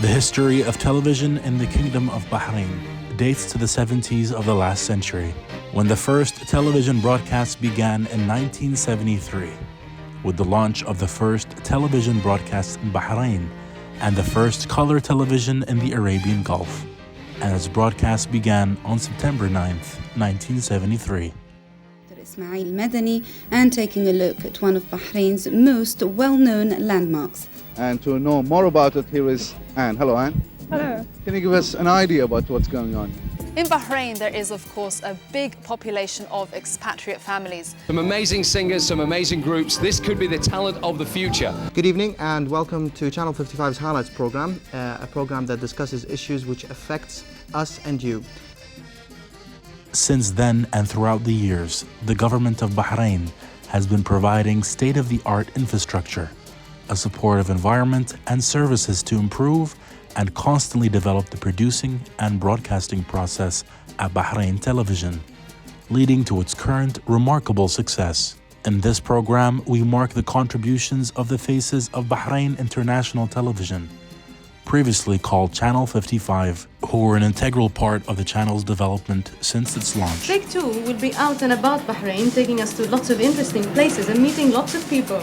The history of television in the Kingdom of Bahrain dates to the 70s of the last century, when the first television broadcasts began in 1973, with the launch of the first television broadcast in Bahrain and the first color television in the Arabian Gulf, and its broadcast began on September 9th, 1973. Ismail Madani, and taking a look at one of Bahrain's most well-known landmarks. And to know more about it, here is Anne. Hello, Anne. Hello. Can you give us an idea about what's going on? In Bahrain, there is, of course, a big population of expatriate families. Some amazing singers, some amazing groups. This could be the talent of the future. Good evening and welcome to Channel 55's Highlights program, a program that discusses issues which affects us and you. Since then and throughout the years, the government of Bahrain has been providing state-of-the-art infrastructure, a supportive environment and services to improve and constantly develop the producing and broadcasting process at Bahrain Television, leading to its current remarkable success. In this program, we mark the contributions of the faces of Bahrain International Television, previously called Channel 55, who were an integral part of the channel's development since its launch. Take Two will be out and about Bahrain, taking us to lots of interesting places and meeting lots of people.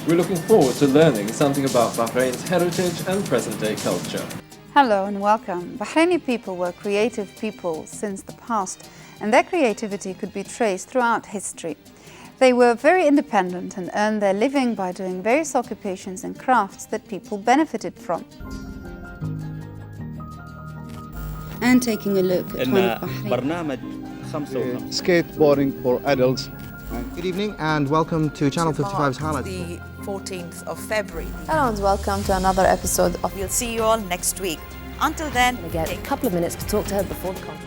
We're looking forward to learning something about Bahrain's heritage and present-day culture. Hello and welcome. Bahraini people were creative people since the past, and their creativity could be traced throughout history. They were very independent and earned their living by doing various occupations and crafts that people benefited from. And taking a look at one of Bahrain. Skateboarding for adults. Good evening and welcome to Channel 55's Highlights. The 14th of February. Hello and welcome to another episode of We'll see you all next week. Until then, we get a couple of minutes to talk to her before the concert.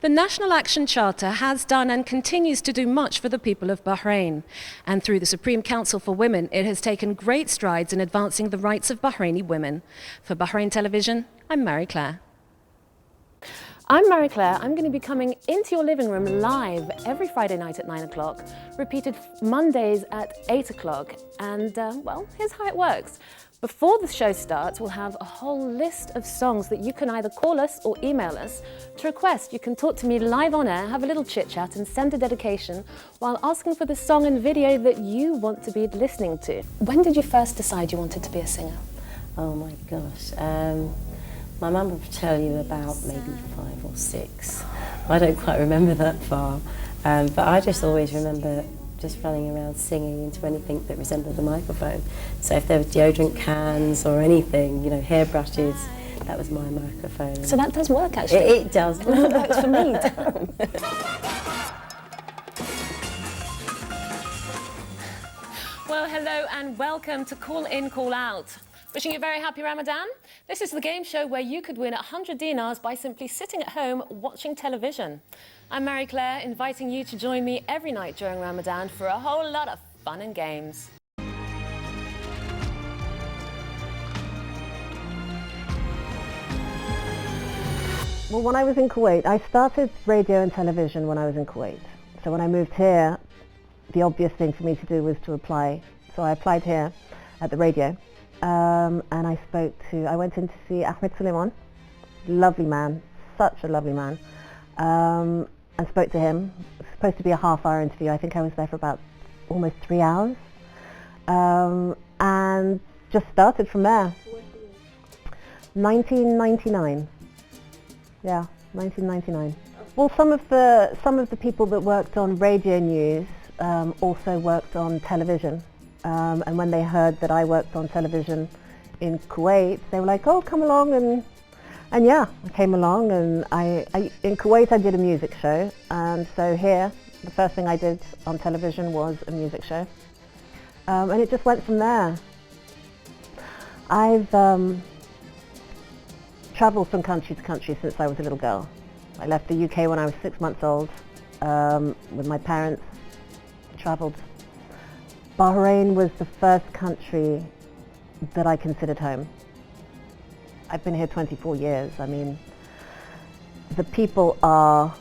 The National Action Charter has done and continues to do much for the people of Bahrain. And through the Supreme Council for Women, it has taken great strides in advancing the rights of Bahraini women. For Bahrain Television, I'm Mary Claire. I'm Mary Claire. I'm going to be coming into your living room live every Friday night at 9 o'clock, repeated Mondays at 8 o'clock. And, well, here's how it works. Before the show starts, we'll have a whole list of songs that you can either call us or email us to request. You can talk to me live on air, have a little chit-chat and send a dedication while asking for the song and video that you want to be listening to. When did you first decide you wanted to be a singer? Oh my gosh. My mum would tell you about maybe 5 or 6. I don't quite remember that far. But I just always remember just running around singing into anything that resembled a microphone. So if there were deodorant cans or anything, you know, hairbrushes, that was my microphone. So that does work, actually. It does. It works for me. Well, hello and welcome to Call In, Call Out. Wishing you a very happy Ramadan. This is the game show where you could win 100 dinars by simply sitting at home watching television. I'm Mary Claire, inviting you to join me every night during Ramadan for a whole lot of fun and games. Well, when I was in Kuwait, I started radio and television when I was in Kuwait. So when I moved here, the obvious thing for me to do was to apply. So I applied here at the radio. And I went in to see Ahmed Suleiman, lovely man, such a lovely man, and spoke to him. It was supposed to be a half-hour interview. I think I was there for about almost 3 hours, and just started from there. 1999. Yeah, 1999. Well, some of the people that worked on radio news also worked on television. And when they heard that I worked on television in Kuwait, they were like, "Oh, come along," and yeah, I came along, and in Kuwait I did a music show, and so here the first thing I did on television was a music show, and it just went from there. I've travelled from country to country since I was a little girl. I left the UK when I was 6 months old with my parents. Travelled. Bahrain was the first country that I considered home. I've been here 24 years. I mean, the people are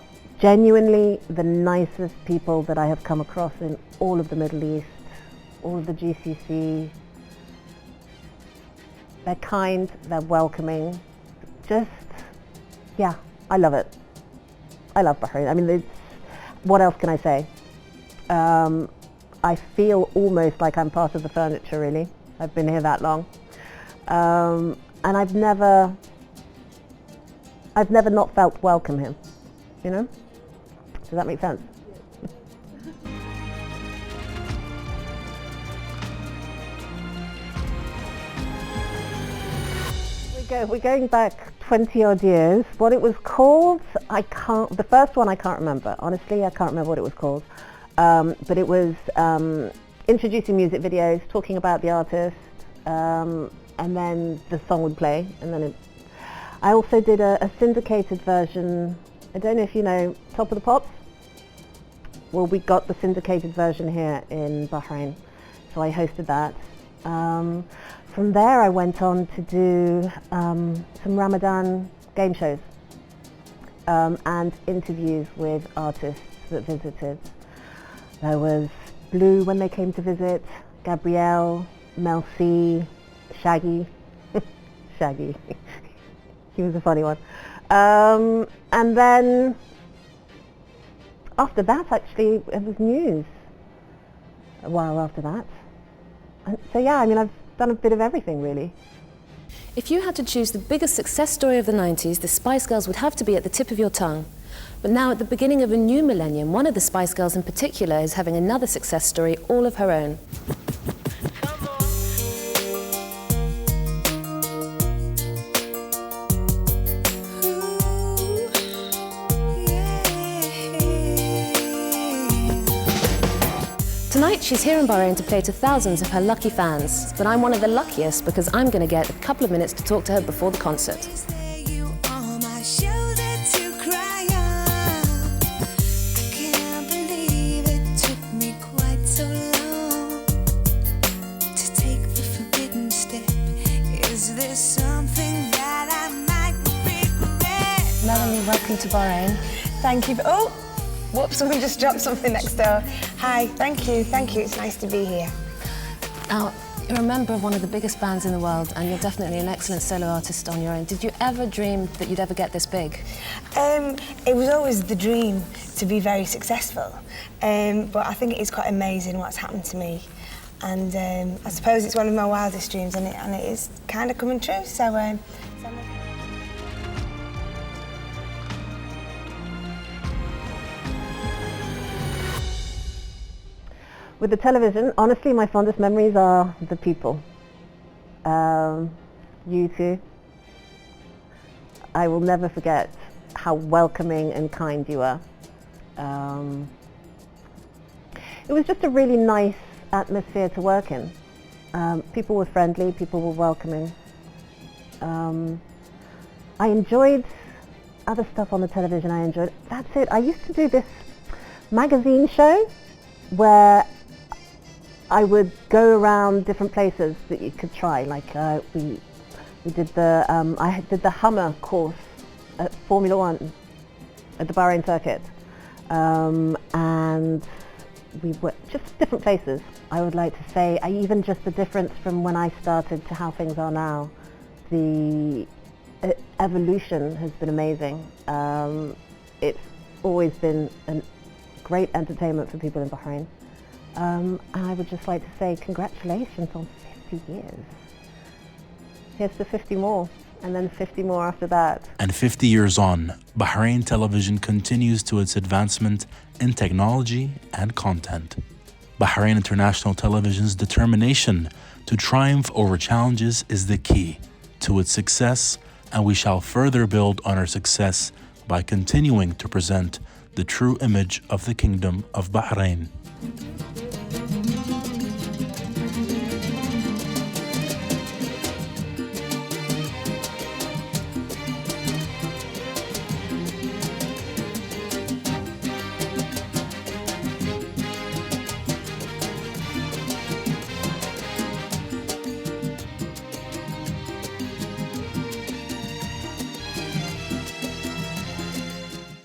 genuinely the nicest people that I have come across in all of the Middle East, all of the GCC. They're kind, they're welcoming. Just, yeah, I love it. I love Bahrain. I mean, what else can I say? I feel almost like I'm part of the furniture, really. I've been here that long. And I've never not felt welcome here, you know? Does that make sense? We're going back 20 odd years. What it was called, the first one I can't remember. Honestly, I can't remember what it was called. But it was introducing music videos, talking about the artist, and then the song would play. And then I also did a syndicated version. I don't know if you know Top of the Pops. Well, we got the syndicated version here in Bahrain, so I hosted that. From there I went on to do some Ramadan game shows and interviews with artists that visited. There was Blue when they came to visit, Gabrielle, Mel C, Shaggy. Shaggy. He was a funny one. And then after that, actually, it was news a while after that. And so yeah, I mean, I've done a bit of everything, really. If you had to choose the biggest success story of the 90s, the Spice Girls would have to be at the tip of your tongue. But now at the beginning of a new millennium, one of the Spice Girls in particular is having another success story all of her own. Tonight she's here in Bahrain to play to thousands of her lucky fans, but I'm one of the luckiest because I'm going to get a couple of minutes to talk to her before the concert. Melanie, welcome to Bahrain. Thank you. Oh, whoops, someone just dropped something next door. Hi, thank you, it's nice to be here. Now, you're a member of one of the biggest bands in the world and you're definitely an excellent solo artist on your own. Did you ever dream that you'd ever get this big? It was always the dream to be very successful, but I think it is quite amazing what's happened to me. And I suppose it's one of my wildest dreams and it is kind of coming true, so... With the television, honestly, my fondest memories are the people. You two. I will never forget how welcoming and kind you were. It was just a really nice atmosphere to work in. People were friendly, people were welcoming. I enjoyed other stuff on the television. That's it. I used to do this magazine show where I would go around different places that you could try. Like we did I did the Hummer course at Formula One at the Bahrain circuit, and we were just different places. I would like to say, even just the difference from when I started to how things are now, the evolution has been amazing. It's always been a great entertainment for people in Bahrain. And I would just like to say congratulations on 50 years. Here's to 50 more, and then 50 more after that. And 50 years on, Bahrain television continues to its advancement in technology and content. Bahrain International Television's determination to triumph over challenges is the key to its success, and we shall further build on our success by continuing to present the true image of the Kingdom of Bahrain.